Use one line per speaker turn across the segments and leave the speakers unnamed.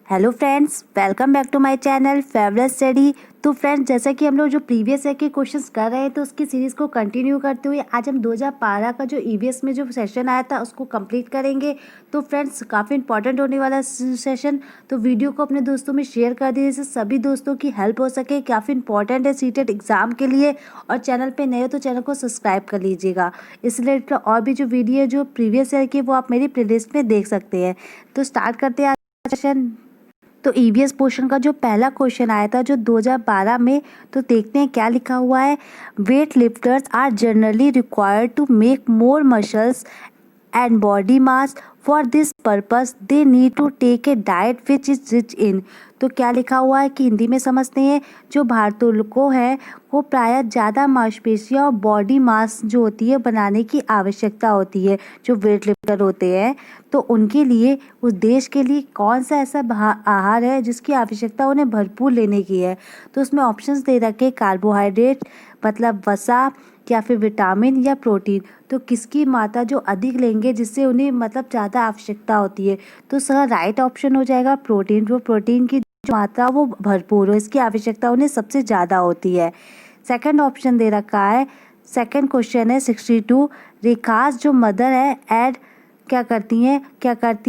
Hello friends, welcome back to my channel favourite study. तो friends, जैसा कि हम लोग जो प्रीवियस ईयर के क्वेश्चंस कर रहे हैं तो उसकी सीरीज़ को कंटिन्यू करते हुए आज हम 2012 का जो ईवीएस में जो सेशन आया था उसको कंप्लीट करेंगे। तो फ्रेंड्स, काफ़ी इंपॉर्टेंट होने वाला सेशन, तो वीडियो को अपने दोस्तों में शेयर कर दीजिए जिससे सभी दोस्तों की हेल्प हो सके। काफ़ी इंपॉर्टेंट है सीटेट एग्ज़ाम के लिए। और चैनल पर नए हो तो चैनल को सब्सक्राइब कर लीजिएगा। इस रिलेटेड और भी जो वीडियो है जो प्रीवियस ईयर की वो आप मेरी प्लेलिस्ट में देख सकते हैं। तो स्टार्ट करते हैं आज सेशन। तो ईवीएस पोर्शन का जो पहला क्वेश्चन आया था जो 2012 में, तो देखते हैं क्या लिखा हुआ है। Weight lifters are generally required to make more muscles and body mass. For this purpose they need to take a diet which is rich in. तो क्या लिखा हुआ है कि हिंदी में समझते हैं। जो भारोत्तोलकों है वो प्रायः ज़्यादा मांसपेशियाँ और बॉडी मास जो होती है बनाने की आवश्यकता होती है। जो वेट लिफ्टर होते हैं तो उनके लिए उस देश के लिए कौन सा ऐसा आहार है जिसकी आवश्यकता उन्हें भरपूर लेने की है। तो उसमें ऑप्शंस दे रखे, कार्बोहाइड्रेट मतलब वसा, या फिर विटामिन या प्रोटीन। तो किसकी मात्रा जो अधिक लेंगे जिससे उन्हें मतलब ज़्यादा आवश्यकता होती है। तो सर राइट ऑप्शन हो जाएगा प्रोटीन। जो प्रोटीन की जो मात्रा वो भरपूर हो, इसकी आवश्यकता उन्हें सबसे ज़्यादा होती है। सेकंड ऑप्शन दे रखा है, सेकंड क्वेश्चन है 62। रेखास जो मदर है ऐड क्या करती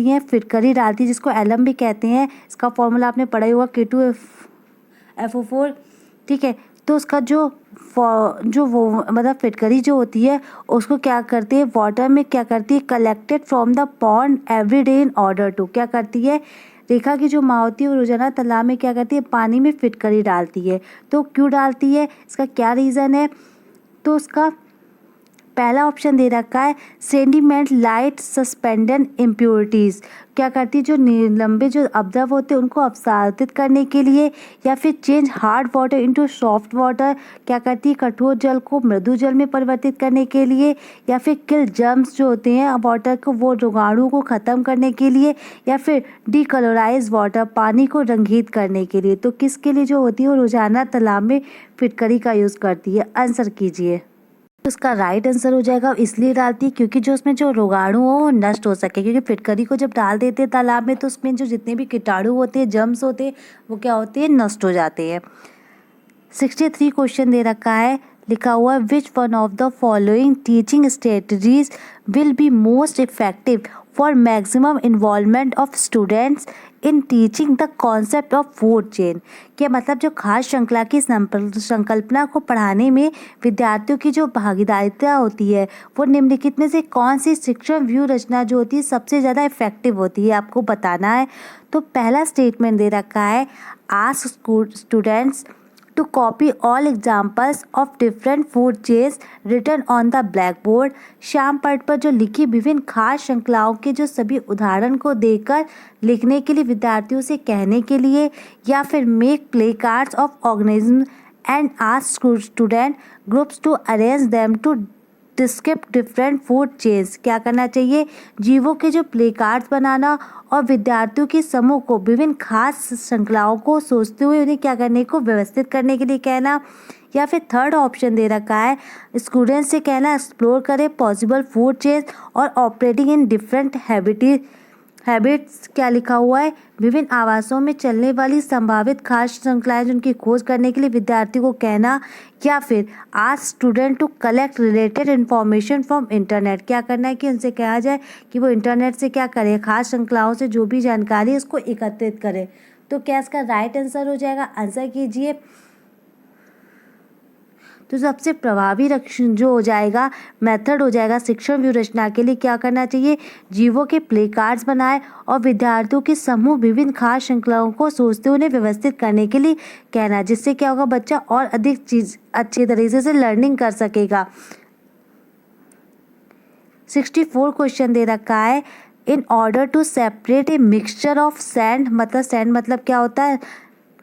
हैं फिटकरी डालती है जिसको एलम भी कहते हैं। इसका फॉर्मूला आपने पढ़ा ही होगा K2FO4। ठीक है, तो उसका जो वो मतलब फिटकरी जो होती है उसको क्या करती है, वाटर में क्या करती है, collected from the pond every day in order to. क्या करती है, रेखा की जो माँ होती है वो रोजाना तालाब में क्या करती है, पानी में फिटकरी डालती है। तो क्यों डालती है, इसका क्या रीज़न है। तो उसका पहला ऑप्शन दे रखा है, सेडिमेंट लाइट सस्पेंडेड इम्प्योरिटीज़। क्या करती है, जो लंबे जो अपद्रव होते हैं उनको अपसारित करने के लिए। या फिर change hard water into soft water. क्या करती है, कठोर जल को मृदु जल में परिवर्तित करने के लिए। या फिर किल जर्म्स जो होते हैं वाटर को, वो रोगाणु को ख़त्म करने के लिए। या फिर डीकलोराइज वाटर, पानी को रंगीत करने के लिए। तो किसके लिए जो होती है वो रोजाना तालाब में फिटकरी का यूज़ करती है। आंसर कीजिए। उसका राइट आंसर हो जाएगा इसलिए डालती है क्योंकि जो उसमें जो रोगाणु हो वो नष्ट हो सके। क्योंकि फिटकरी को जब डाल देते हैं तालाब में तो उसमें जो जितने भी कीटाणु होते हैं, जर्म्स होते हैं, वो क्या होते हैं, नष्ट हो जाते हैं। 63 क्वेश्चन दे रखा है, लिखा हुआ है, which one of the following teaching strategies will be most effective for maximum involvement of students in teaching the concept of food chain. के मतलब जो खाद्य श्रृंखला की संकल्पना को पढ़ाने में विद्यार्थियों की जो भागीदारिता होती है वो निम्नलिखित में से कौन सी शिक्षण व्यू रचना जो होती है सबसे ज़्यादा इफेक्टिव होती है, आपको बताना है। तो पहला स्टेटमेंट दे रखा है, ask students to copy all examples of different food chains written on the blackboard। Shyam पट पर जो लिखी विभिन्न खाद्य श्रृंखलाओं के जो सभी उदाहरण को देकर लिखने के लिए विद्यार्थियों से कहने के लिए। या फिर make play cards of organism and ask student groups to arrange them to describe different food chains. क्या करना चाहिए, जीवों के जो प्ले कार्ड्स बनाना और विद्यार्थियों के समूह को विभिन्न खास श्रृंखलाओं को सोचते हुए उन्हें क्या करने को व्यवस्थित करने के लिए कहना। या फिर थर्ड ऑप्शन दे रखा है, स्टूडेंट्स से कहना एक्सप्लोर करें पॉसिबल फूड चेन्स और ऑपरेटिंग इन डिफरेंट हैबिट्स। क्या लिखा हुआ है, विभिन्न आवासों में चलने वाली संभावित खाद्य श्रृंखलाएं जिनकी खोज करने के लिए विद्यार्थी को कहना। या फिर ask student to collect related information from internet. क्या करना है कि उनसे कहा जाए कि वो इंटरनेट से क्या करें, खाद्य श्रृंखलाओं से जो भी जानकारी है उसको एकत्रित करें। तो क्या इसका राइट आंसर हो जाएगा, आंसर कीजिए। तो सबसे प्रभावी जो हो जाएगा मेथड हो जाएगा शिक्षण व्यू रचना के लिए, क्या करना चाहिए, जीवों के प्ले कार्ड्स बनाए और विद्यार्थियों के समूह विभिन्न खाद्य श्रृंखलाओं को सोचते हुए उन्हें व्यवस्थित करने के लिए कहना। जिससे क्या होगा, बच्चा और अधिक चीज अच्छे तरीके से लर्निंग कर सकेगा। 64 क्वेश्चन दे रखा है, in order to separate a mixture of sand मतलब क्या होता है,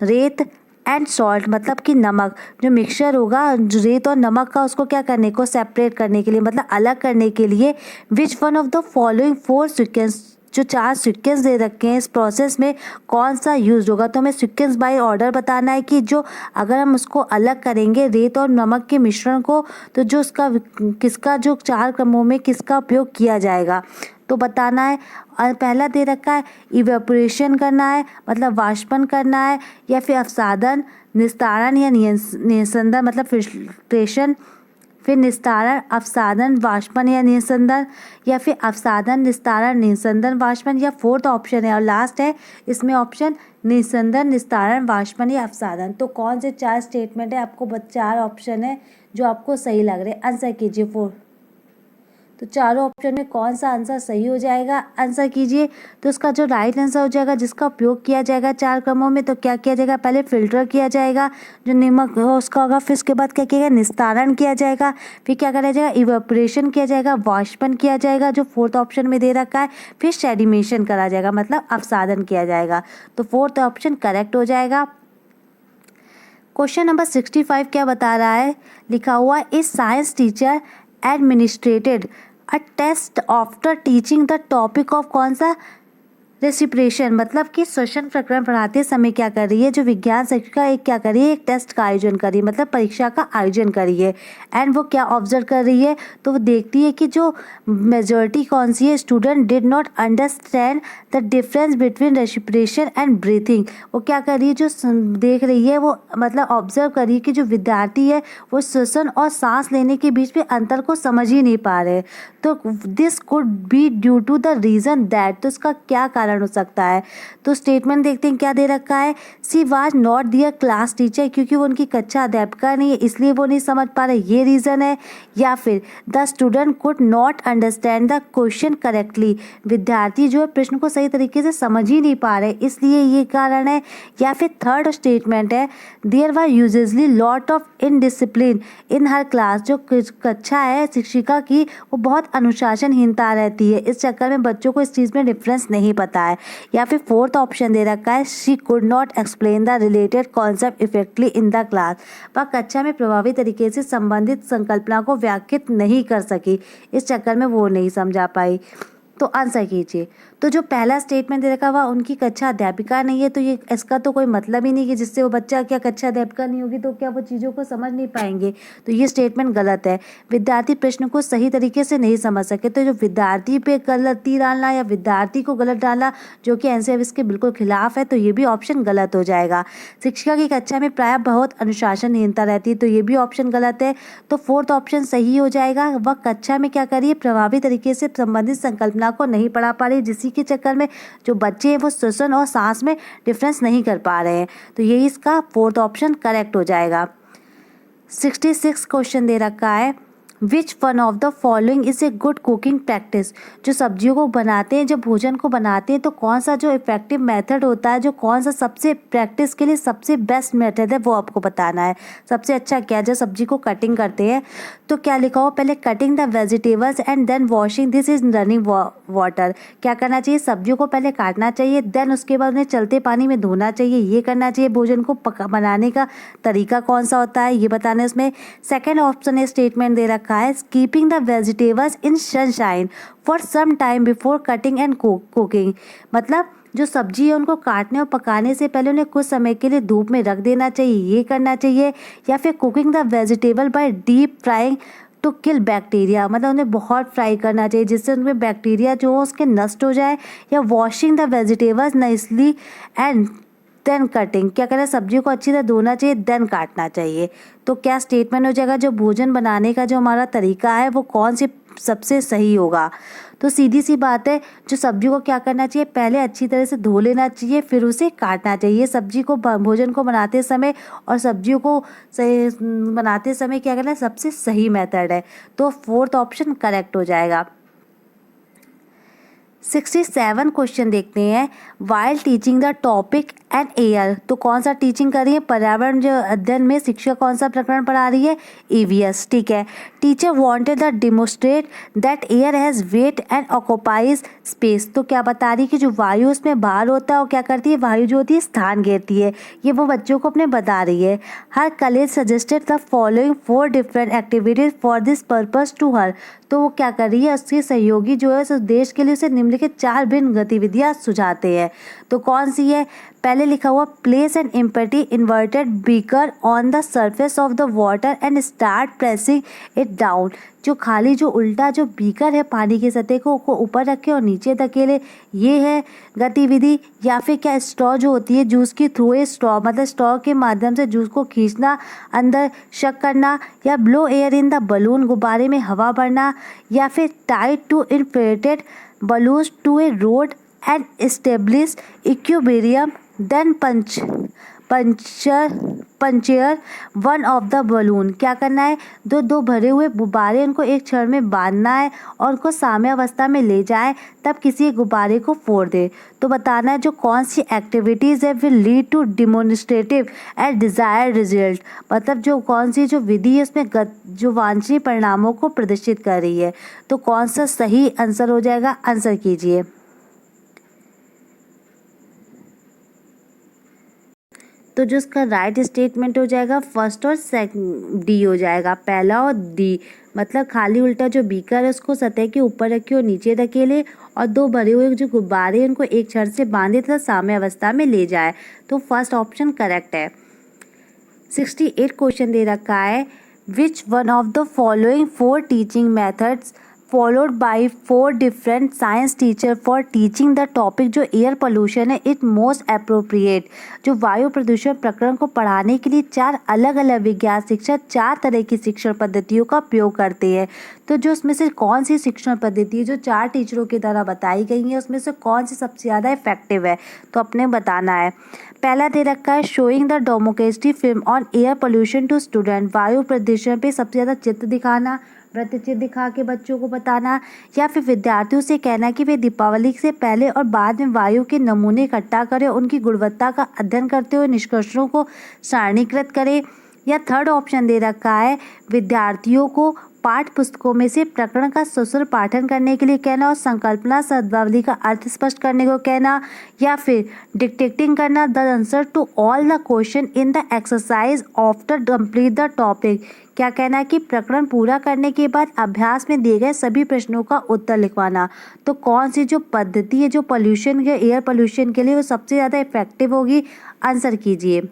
रेत, एंड सॉल्ट मतलब कि नमक। जो मिक्सचर होगा रेत और नमक का उसको क्या करने को, सेपरेट करने के लिए मतलब अलग करने के लिए। Which one of the following 4 sequence, जो 4 सीक्वेंस दे रखे हैं इस प्रोसेस में कौन सा यूज होगा। तो हमें सीक्वेंस बाय ऑर्डर बताना है कि जो अगर हम उसको अलग करेंगे रेत और नमक के मिश्रण को, तो जो उसका किसका जो 4 क्रमों में किसका उपयोग किया जाएगा। तो बताना है। और पहला दे रखा है इवेपोरेशन करना है, मतलब वाष्पन करना है, या फिर अवसादन, निस्तारण या निस्संदन मतलब फिल्ट्रेशन, फिर निस्तारण, अवसादन, वाष्पन या निस्संदन, या फिर अवसादन, निस्तारण, निस्संदन, वाष्पन, या फोर्थ ऑप्शन है और लास्ट है इसमें ऑप्शन निस्संदन, निस्तारण, वाष्पन या अवसादन। तो कौन से 4 स्टेटमेंट है आपको 4 ऑप्शन है जो आपको सही लग रहे हैं, आंसर कीजिए 4। तो चारों ऑप्शन में कौन सा आंसर सही हो जाएगा, आंसर कीजिए। तो इसका जो राइट आंसर हो जाएगा जिसका उपयोग किया जाएगा 4 क्रमों में, तो क्या किया जाएगा, पहले फिल्टर किया जाएगा जो नमक हो उसका होगा, फिर उसके बाद क्या किया जाएगा, निस्तारण किया जाएगा, फिर क्या करा जाएगा, इवेपोरेशन किया जाएगा, वाष्पन किया जाएगा जो फोर्थ ऑप्शन में दे रखा है, फिर सेडिमेशन करा जाएगा मतलब अवसादन किया जाएगा। तो फोर्थ ऑप्शन करेक्ट हो जाएगा। क्वेश्चन नंबर 65 क्या बता रहा है, लिखा हुआ है is science teacher administrated a test after teaching the topic of कौन सा, रेसिप्रेशन, मतलब कि श्वसन प्रकरण पढ़ाते समय क्या कर रही है, जो विज्ञान शिक्षिका एक क्या कर रही है, एक टेस्ट का आयोजन कर रही है, मतलब परीक्षा का आयोजन कर रही है। एंड वो क्या ऑब्जर्व कर रही है, तो वो देखती है कि जो मेजॉरिटी कौन सी है, student did not understand the difference between respiration and breathing. वो क्या कर रही है, जो देख रही है वो मतलब ऑब्जर्व कर रही है कि जो विद्यार्थी है वो श्वसन और सांस लेने के बीच में अंतर को समझ ही नहीं पा रहे। तो this could be due to the reason that, तो इसका क्या कारण हो सकता है। तो स्टेटमेंट देखते हैं क्या दे रखा है, she was not their class teacher, क्योंकि वो उनकी कक्षा अध्यापिका नहीं है इसलिए वो नहीं समझ पा रहे, ये रीज़न है। या फिर the student could not understand the question correctly, विद्यार्थी जो है प्रश्न को सही तरीके से समझ ही नहीं पा रहे इसलिए ये कारण है। या फिर थर्ड स्टेटमेंट है there were usually lot of indiscipline in her class, जो कक्षा है शिक्षिका की वो बहुत अनुशासनहीनता रहती है, इस चक्कर में बच्चों को इस चीज़ में डिफरेंस नहीं पता है। या फिर फोर्थ ऑप्शन दे रखा है she could not explain the related concept इफेक्टली in the class, वह कक्षा में प्रभावी तरीके से संबंधित संकल्पना को व्याख्यात नहीं कर सकी, इस चक्कर में वो नहीं समझा पाई। तो आंसर कीजिए। तो जो पहला स्टेटमेंट दे रखा हुआ उनकी कक्षा अध्यापिका नहीं है, तो ये इसका तो कोई मतलब ही नहीं कि जिससे वो बच्चा क्या कक्षा अध्यापिका नहीं होगी तो क्या वो चीज़ों को समझ नहीं पाएंगे, तो ये स्टेटमेंट गलत है। विद्यार्थी प्रश्न को सही तरीके से नहीं समझ सके, तो जो विद्यार्थी पे गलती डालना या विद्यार्थी को गलत डालना जो कि एनसीईआरटी इसके बिल्कुल खिलाफ है, तो ये भी ऑप्शन गलत हो जाएगा। शिक्षिका की कक्षा में प्रायः बहुत अनुशासनहीनता रहती है, तो ये भी ऑप्शन गलत है। तो फोर्थ ऑप्शन सही हो जाएगा, वह कक्षा में क्या करिए प्रभावी तरीके से संबंधित संकल्पना को नहीं पढ़ा पा रही, जिसी के चक्कर में जो बच्चे हैं वो श्वसन और सांस में डिफरेंस नहीं कर पा रहे हैं, तो यही इसका फोर्थ ऑप्शन करेक्ट हो जाएगा। 66 क्वेश्चन दे रखा है which one of the following is a good cooking practice, जो सब्जियों को बनाते हैं, जब भोजन को बनाते हैं तो कौन सा जो इफेक्टिव मेथड होता है, जो कौन सा सबसे प्रैक्टिस के लिए सबसे बेस्ट मेथड है वो आपको बताना है। सबसे अच्छा क्या, जो सब्जी को कटिंग करते हैं तो क्या लिखा हो, पहले cutting the vegetables and then washing this is running water, क्या करना चाहिए, सब्जियों को पहले काटना चाहिए देन उसके बाद उन्हें चलते पानी में धोना चाहिए, ये करना चाहिए। भोजन को बनाने का तरीका कौन सा होता है ये बताना है उसमें। सेकेंड ऑप्शन है स्टेटमेंट दे रखा है keeping the vegetables in sunshine for some time before cutting and cooking, मतलब जो सब्जी है उनको काटने और पकाने से पहले उन्हें कुछ समय के लिए धूप में रख देना चाहिए, ये करना चाहिए। या फिर cooking the vegetable by deep frying to kill bacteria, मतलब उन्हें बहुत फ्राई करना चाहिए जिससे उनमें बैक्टीरिया जो हो उसके नष्ट हो जाए। या washing the vegetables nicely and then cutting, क्या करना है सब्जियों को अच्छी तरह धोना चाहिए देन काटना चाहिए। तो क्या स्टेटमेंट हो जाएगा, जो भोजन बनाने का जो हमारा तरीका है वो कौन से सबसे सही होगा। तो सीधी सी बात है, जो सब्जियों को क्या करना चाहिए, पहले अच्छी तरह से धो लेना चाहिए फिर उसे काटना चाहिए। सब्जी को भोजन को बनाते समय और सब्जियों को बनाते समय क्या करना है सबसे सही मेथड है, तो फोर्थ ऑप्शन करेक्ट हो जाएगा। 67 क्वेश्चन देखते हैं while teaching the topic and air, तो कौन सा टीचिंग कर रही है, पर्यावरण जो अध्ययन में शिक्षक कौन सा प्रकरण पढ़ा रही है, ईवीएस, ठीक है। Teacher wanted the demonstrate that air has wait and occupies space, तो क्या बता रही है कि जो वायु उसमें भार होता है और क्या करती है, वायु जो होती है स्थान घेरती है, ये वो बच्चों को अपने बता रही है। Her college suggested the following 4 different activities for this purpose to her, तो वो क्या कर रही है, उसके सहयोगी जो है उस देश के लिए उसे निम्नलिखित 4 भिन्न गतिविधियां सुझाते हैं। तो कौन सी है, पहले पहले लिखा हुआ place an empty inverted beaker on the surface of the water and start pressing it down. जो खाली जो उल्टा जो बीकर है पानी की सतह को ऊपर रखे और नीचे धकेले, ये है गतिविधि। या फिर क्या स्ट्रॉ जो होती है जूस की थ्रू ए स्ट्रॉ, मतलब स्ट्रॉ के माध्यम से जूस को खींचना, अंदर शक करना। या blow air in the balloon, गुब्बारे में हवा भरना। या फिर tied to inflated balloons to a rod and establish equilibrium then puncture one of the balloon. क्या करना है, दो भरे हुए गुब्बारे उनको एक क्षण में बांधना है और उनको साम्यावस्था में ले जाए, तब किसी एक गुब्बारे को फोड़ दे। तो बताना है जो कौन सी एक्टिविटीज़ है will lead to demonstrative and desired result, मतलब जो कौन सी जो विधि है उसमें जो वांछनीय परिणामों को प्रदर्शित कर रही है। तो कौन सा सही आंसर हो जाएगा, आंसर कीजिए। तो जो इसका राइट स्टेटमेंट हो जाएगा फर्स्ट और सेकंड, डी हो जाएगा, पहला और डी। मतलब खाली उल्टा जो बीकर है उसको सतह के ऊपर रखे और नीचे धकेले और दो भरे हुए जो गुब्बारे हैं उनको एक छड़ से बांधे तथा साम्य अवस्था में ले जाए। तो फर्स्ट ऑप्शन करेक्ट है। 68 क्वेश्चन दे रखा है, which one of the following 4 teaching methods followed by 4 different science teacher for teaching the topic जो एयर पोल्यूशन है इट मोस्ट अप्रोप्रिएट। जो वायु प्रदूषण प्रकरण को पढ़ाने के लिए 4 अलग अलग विज्ञान शिक्षक 4 तरह की शिक्षण पद्धतियों का उपयोग करते हैं। तो जो उसमें से कौन सी शिक्षण पद्धति है जो 4 टीचरों के द्वारा बताई गई है उसमें से कौन सी सबसे ज़्यादा इफेक्टिव है, तो अपने बताना है। पहला दे रखा है showing the democracy film on air pollution to student, वायु प्रदूषण पे सबसे ज़्यादा चित्र दिखाना, वृत्तचित्र दिखा के बच्चों को बताना। या फिर विद्यार्थियों से कहना कि वे दीपावली से पहले और बाद में वायु के नमूने इकट्ठा करें, उनकी गुणवत्ता का अध्ययन करते हुए निष्कर्षों को सारणीकृत करें। या थर्ड ऑप्शन दे रखा है विद्यार्थियों को पाठ्य पुस्तकों में से प्रकरण का ससुर पाठन करने के लिए कहना और संकल्पना शब्दावली का अर्थ स्पष्ट करने को कहना। या फिर डिक्टेटिंग करना the answer to all the question in the exercise after complete the topic. क्या कहना है कि प्रकरण पूरा करने के बाद अभ्यास में दिए गए सभी प्रश्नों का उत्तर लिखवाना। तो कौन सी जो पद्धति है जो पोल्यूशन के एयर पोल्यूशन के लिए वो सबसे ज़्यादा इफेक्टिव होगी, आंसर कीजिए।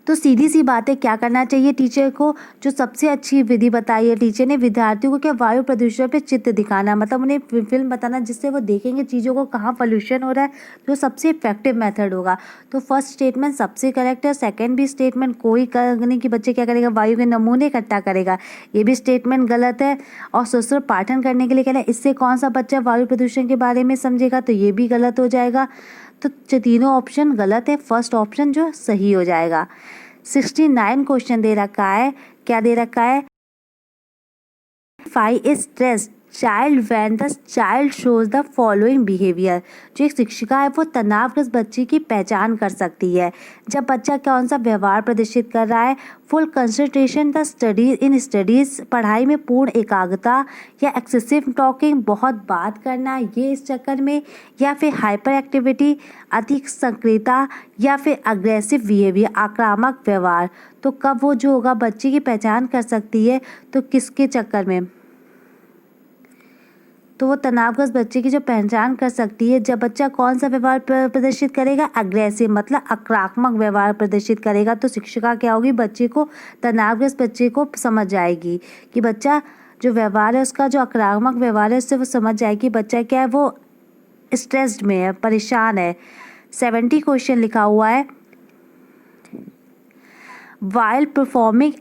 तो सीधी सी बात है, क्या करना चाहिए टीचर को, जो सबसे अच्छी विधि बताई है टीचर ने विद्यार्थियों को, क्या वायु प्रदूषण पे चित्र दिखाना, मतलब उन्हें फिल्म बताना जिससे वो देखेंगे चीज़ों को कहाँ पोल्यूशन हो रहा है, जो सबसे इफेक्टिव मेथड होगा। तो फर्स्ट स्टेटमेंट सबसे करेक्ट है। सेकंड भी स्टेटमेंट कोई करने की बच्चे क्या करेगा, वायु के नमूने इकट्ठा करेगा, ये भी स्टेटमेंट गलत है। और ससुर पाठन करने के लिए कह रहे हैं इससे कौन सा बच्चा वायु प्रदूषण के बारे में समझेगा, तो ये भी गलत हो जाएगा। तो तीनों ऑप्शन गलत है, फर्स्ट ऑप्शन जो सही हो जाएगा। 69 क्वेश्चन दे रखा है, क्या दे रखा है, फाई is stress child when the child shows the following behaviour. जो एक शिक्षिका है वो तनावग्रस्त बच्चे की पहचान कर सकती है जब बच्चा कौन सा व्यवहार प्रदर्शित कर रहा है, full concentration the studies in studies, पढ़ाई में पूर्ण एकाग्रता, या एक्सेसिव टॉकिंग, बहुत बात करना ये इस चक्कर में, या फिर हाइपर एक्टिविटी, अधिक सक्रियता, या फिर अग्रेसिव बिहेवियर, आक्रामक व्यवहार। तो कब वो जो होगा बच्चे की पहचान कर सकती है, तो किसके चक्कर में, तो वो तनावग्रस्त बच्चे की जो पहचान कर सकती है जब बच्चा कौन सा व्यवहार प्रदर्शित करेगा, अग्रेसिव मतलब आक्रामक व्यवहार प्रदर्शित करेगा। तो शिक्षिका क्या होगी, बच्चे को, तनावग्रस्त बच्चे को समझ जाएगी कि बच्चा जो व्यवहार है उसका जो आक्रामक व्यवहार है उससे वो समझ जाएगी बच्चा क्या है, वो स्ट्रेस्ड में है, परेशान है। 70 क्वेश्चन लिखा हुआ है, while performing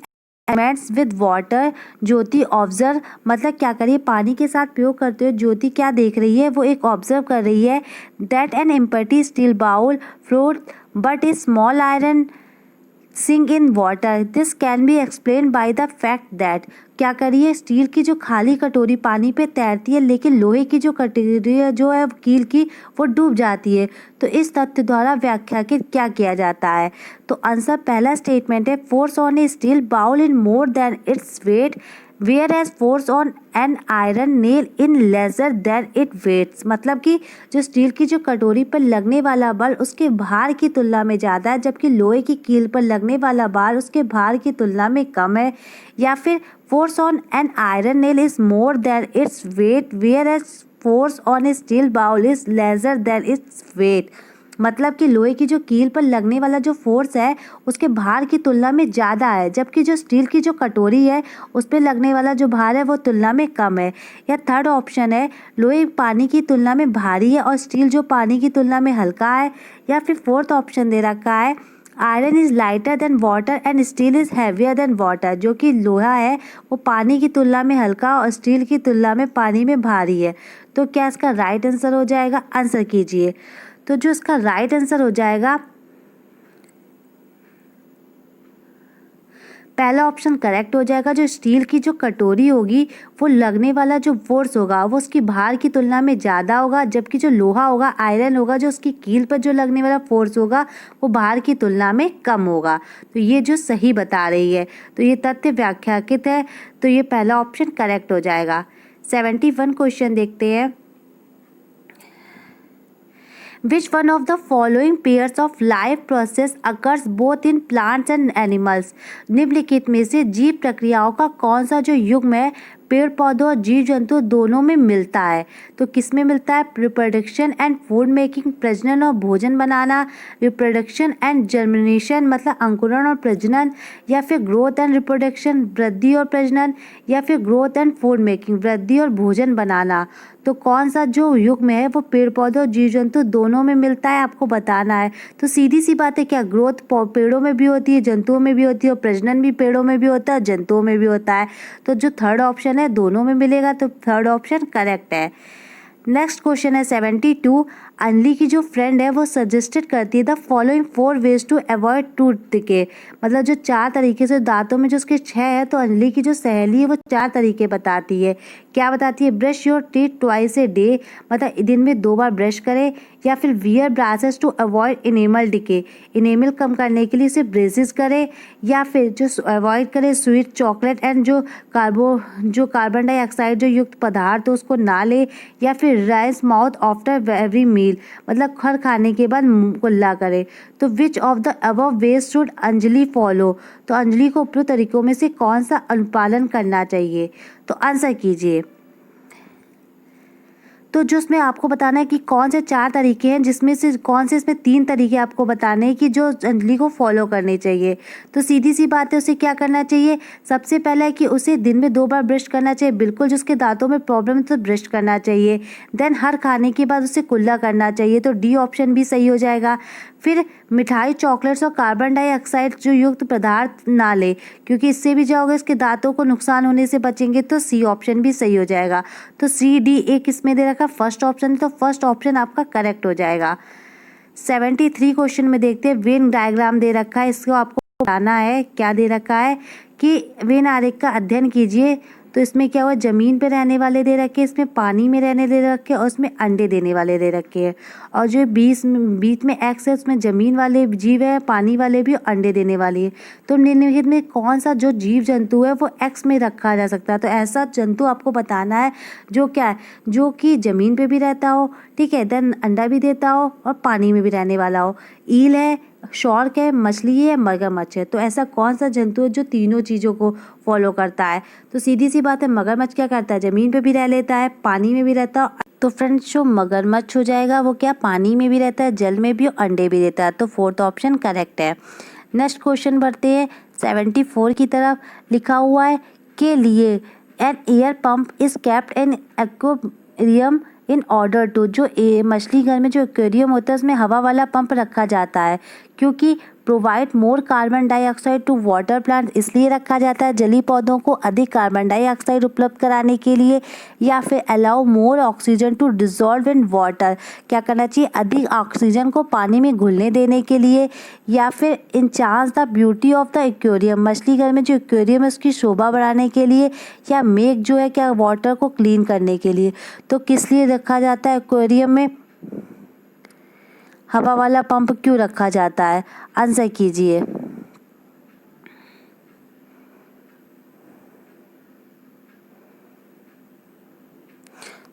experiments with water Jyoti observe, मतलब क्या करिए पानी के साथ प्रयोग करते हुए ज्योति क्या देख रही है, वो एक ऑब्जर्व कर रही है that an empty steel bowl float but a small iron sink in water, this can be explain by the fact that. क्या करिए स्टील की जो खाली कटोरी पानी पे तैरती है लेकिन लोहे की जो कटोरी जो है कील की वो डूब जाती है, तो इस तथ्य द्वारा व्याख्या के क्या किया जाता है। तो आंसर पहला स्टेटमेंट है, force on a steel bowl in more than its weight whereas force on an iron nail in lesser than it weights, मतलब कि जो स्टील की जो कटोरी पर लगने वाला बल उसके भार की तुलना में ज़्यादा है जबकि लोहे की कील पर लगने वाला भार उसके भार की तुलना में कम है। या फिर force on an iron nail is more than its weight whereas force on a steel bowl is lesser than its weight, मतलब कि लोहे की जो कील पर लगने वाला जो फोर्स है उसके भार की तुलना में ज़्यादा है, जबकि जो स्टील की जो कटोरी है उस पर लगने वाला जो भार है वो तुलना में कम है। या थर्ड ऑप्शन है लोहे पानी की तुलना में भारी है और स्टील जो पानी की तुलना में हल्का है। या फिर फोर्थ ऑप्शन दे रखा है iron is lighter than water and steel is heavier than water, जो कि लोहा है वो पानी की तुलना में हल्का और स्टील की तुलना में पानी में भारी है। तो क्या इसका राइट आंसर हो जाएगा? आंसर कीजिए। तो जो इसका राइट आंसर हो जाएगा पहला ऑप्शन करेक्ट हो जाएगा। जो स्टील की जो कटोरी होगी वो लगने वाला जो फोर्स होगा वो उसकी भार की तुलना में ज़्यादा होगा, जबकि जो लोहा होगा आयरन होगा जो उसकी कील पर जो लगने वाला फोर्स होगा वो भार की तुलना में कम होगा। तो ये जो सही बता रही है, तो ये तथ्य व्याख्याकित है, तो ये पहला ऑप्शन करेक्ट हो जाएगा। 71 क्वेश्चन देखते हैं। Which one of the following pairs of life process occurs both in plants and animals? निम्नलिखित में से जीव प्रक्रियाओं का कौन सा जो युग्म है पेड़ पौधों और जीव जंतु दोनों में मिलता है? तो किस में मिलता है? रिप्रोडक्शन एंड फूड मेकिंग, प्रजनन और भोजन बनाना, रिप्रोडक्शन एंड जर्मिनेशन मतलब अंकुरण और प्रजनन, या फिर ग्रोथ एंड रिप्रोडक्शन वृद्धि और प्रजनन, या फिर ग्रोथ एंड फूड मेकिंग वृद्धि और भोजन बनाना। तो कौन सा जो युग्म है वो पेड़ पौधे और जीव जंतु दोनों में मिलता है आपको बताना है। तो सीधी सी बात है, क्या ग्रोथ पेड़ों में भी होती है जंतुओं में भी होती है और प्रजनन भी पेड़ों में भी होता है जंतुओं में भी होता है। तो जो थर्ड ऑप्शन है दोनों में मिलेगा, तो थर्ड ऑप्शन करेक्ट है। नेक्स्ट क्वेश्चन है 72। अंजलि की जो फ्रेंड है वो सजेस्टेड करती है the following 4 ways to avoid tooth decay, मतलब जो 4 तरीके से दांतों में जो उसके 6 है, तो अंजलि की जो सहेली है वो 4 तरीके बताती है। क्या बताती है? Brush your teeth twice a day, मतलब दिन में 2 बार ब्रश करें, या फिर wear braces to avoid enamel decay, enamel कम करने के लिए सिर्फ ब्रेसेस करें, या फिर जो अवॉइड करें स्वीट चॉकलेट एंड जो कार्बन डाइऑक्साइड जो युक्त पदार्थ हो उसको ना ले, या फिर rinse mouth after every meal, मतलब हर खाने के बाद मुंह कुल्ला करे। तो which of the above ways should Anjali follow, तो अंजलि को उपरोक्त तरीकों में से कौन सा अनुपालन करना चाहिए? तो आंसर कीजिए। तो जो इसमें आपको बताना है कि कौन से 4 तरीके हैं, जिसमें से कौन से इसमें 3 तरीके आपको बताने हैं कि जो अंजलि को फॉलो करने चाहिए। तो सीधी सी बात है, उसे क्या करना चाहिए? सबसे पहला है कि उसे दिन में 2 बार ब्रश करना चाहिए, बिल्कुल जिसके दांतों में प्रॉब्लम है तो ब्रश करना चाहिए। देन हर खाने के बाद उसे कुल्ला करना चाहिए, तो डी ऑप्शन भी सही हो जाएगा। फिर मिठाई चॉकलेट्स और कार्बन डाइऑक्साइड जो युक्त पदार्थ ना ले, क्योंकि इससे भी क्या होगा इसके दांतों को नुकसान होने से बचेंगे, तो सी ऑप्शन भी सही हो जाएगा। तो सी डी ए किसमें दे रखा? फर्स्ट ऑप्शन, तो फर्स्ट ऑप्शन आपका करेक्ट हो जाएगा। 73 क्वेश्चन में देखते हैं। वेन डायग्राम दे रखा है, इसको आपको बताना है। क्या दे रखा है कि वेन आरेख का अध्ययन कीजिए। तो इसमें क्या हुआ, ज़मीन पे रहने वाले दे रखे, इसमें पानी में रहने दे रखे और उसमें अंडे देने वाले दे रखे हैं। और जो बीच में एक्स है उसमें ज़मीन वाले जीव है, पानी वाले भी, अंडे देने वाली है। तो निम्नलिखित में कौन सा जो जीव जंतु है वो एक्स में रखा जा सकता है? तो ऐसा जंतु आपको बताना है जो क्या है, जो कि ज़मीन पे भी रहता हो, ठीक है, देन अंडा भी देता हो और पानी में भी रहने वाला हो। ईल है, शार्क है, मछली है, मगरमच्छ है। तो ऐसा कौन सा जंतु है जो तीनों चीज़ों को फॉलो करता है? तो सीधी सी बात है, मगरमच्छ क्या करता है? ज़मीन पे भी रह लेता है, पानी में भी रहता है। तो फ्रेंड्स जो मगरमच्छ हो जाएगा वो क्या पानी में भी रहता है, जल में भी और अंडे भी देता है। तो फोर्थ ऑप्शन करेक्ट है। नेक्स्ट क्वेश्चन बढ़ते हैं 74 की तरफ। लिखा हुआ है के लिए an air pump is kept in aquarium in order to, जो मछली घर में जो एक्वेरियम होता है उसमें हवा वाला पंप रखा जाता है क्योंकि provide more carbon dioxide to water plant, इसलिए रखा जाता है जलीय पौधों को अधिक कार्बन डाइऑक्साइड उपलब्ध कराने के लिए, या फिर allow more oxygen to dissolve in water, क्या करना चाहिए अधिक ऑक्सीजन को पानी में घुलने देने के लिए, या फिर enhance the beauty of the aquarium, मछली घर में जो एक्वेरियम है उसकी शोभा बढ़ाने के लिए, या मेक जो है क्या वाटर को क्लीन करने के लिए। तो किस लिए रखा जाता है एक्वेरियम में हवा वाला पंप क्यों रखा जाता है? आंसर कीजिए।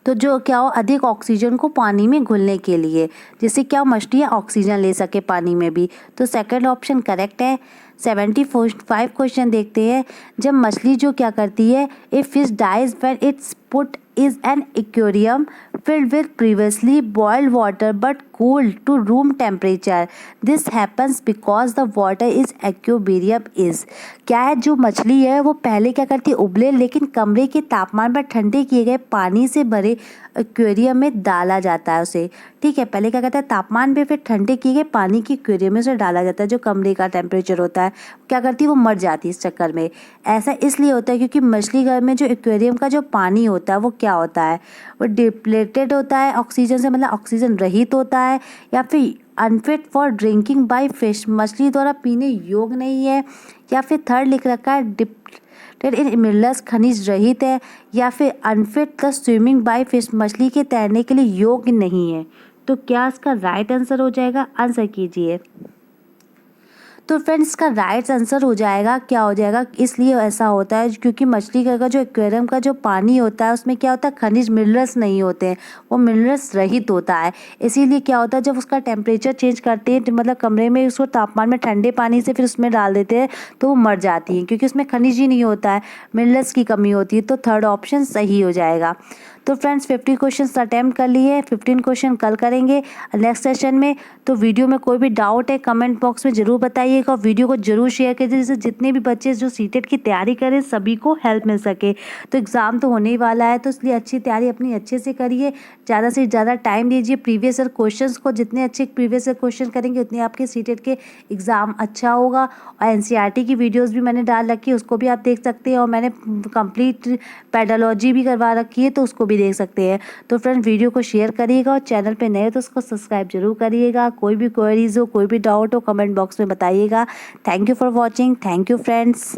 तो जो क्या हो अधिक ऑक्सीजन को पानी में घुलने के लिए, जिससे क्या मछलियाँ ऑक्सीजन ले सके पानी में भी। तो सेकंड ऑप्शन करेक्ट है। 75 क्वेश्चन देखते हैं। जब मछली जो क्या करती है, a fish dies when it's put is an aquarium filled with previously boiled water but cooled to room temperature. This happens because the water is aquarium is. क्या है, जो मछली है वो पहले क्या करती है, उबले लेकिन कमरे के तापमान पर ठंडे किए गए पानी से भरे एक्वेरियम में डाला जाता है उसे। ठीक है, पहले क्या करता है, तापमान पे फिर ठंडे किए गए पानी की एक्वेरियम में उसे डाला जाता है। जो कमरे का टेम्परेचर होता है क्या करती है, वो मर जाती है इस चक्कर में। ऐसा इसलिए होता है क्योंकि मछली घर में जो एक्वेरियम का जो पानी होता है वो क्या होता है, वो डिप्लेटेड होता है ऑक्सीजन से, मतलब ऑक्सीजन रहित होता है, या फिर unfit for drinking by fish, मछली द्वारा पीने योग्य नहीं है, या फिर थर्ड लिख रखा है डिप्लेटेड इन मिनरल्स, खनिज रहित है, या फिर unfit the swimming by fish, मछली के तैरने के लिए योग्य नहीं है। तो क्या इसका राइट आंसर हो जाएगा, आंसर कीजिए। तो फ्रेंड्स इसका राइट आंसर हो जाएगा, क्या हो जाएगा, इसलिए ऐसा होता है क्योंकि मछली घर का जो एक्वेरियम का जो पानी होता है उसमें क्या होता है, खनिज मिनरल्स नहीं होते हैं, वो मिनरल्स रहित होता है। इसीलिए क्या होता है, जब उसका टेम्परेचर चेंज करते हैं, मतलब कमरे में उसको तापमान में ठंडे पानी से फिर उसमें डाल देते हैं तो वो मर जाती हैं, क्योंकि उसमें खनिज ही नहीं होता है, मिनरल्स की कमी होती है। तो थर्ड ऑप्शन सही हो जाएगा। तो फ्रेंड्स 50 क्वेश्चन अटैम्प्ट कर लिए, 15 क्वेश्चन कल करेंगे नेक्स्ट सेशन में। तो वीडियो में कोई भी डाउट है कमेंट बॉक्स में ज़रूर बताइएगा, और वीडियो को जरूर शेयर कीजिए, जिससे जितने भी बच्चे जो सीटेट की तैयारी करें सभी को हेल्प मिल सके। तो एग्ज़ाम तो होने ही वाला है, तो इसलिए अच्छी तैयारी अपनी अच्छे से करिए, ज़्यादा से ज़्यादा टाइम दीजिए प्रीवियस ईयर क्वेश्चंस को। जितने अच्छे प्रीवियस ईयर क्वेश्चन करेंगे उतने आपके सीटेट के एग्ज़ाम अच्छा होगा। और एनसीईआरटी की वीडियोज़ भी मैंने डाल रखी है, उसको भी आप देख सकते हैं, और मैंने कंप्लीट पेडालॉजी भी करवा रखी है, तो उसको भी देख सकते हैं। तो फ्रेंड वीडियो को शेयर करिएगा, और चैनल पे नए तो उसको सब्सक्राइब जरूर करिएगा। कोई भी क्वेरीज हो, कोई भी डाउट हो, कमेंट बॉक्स में बताइएगा। Thank you for watching. Thank you friends.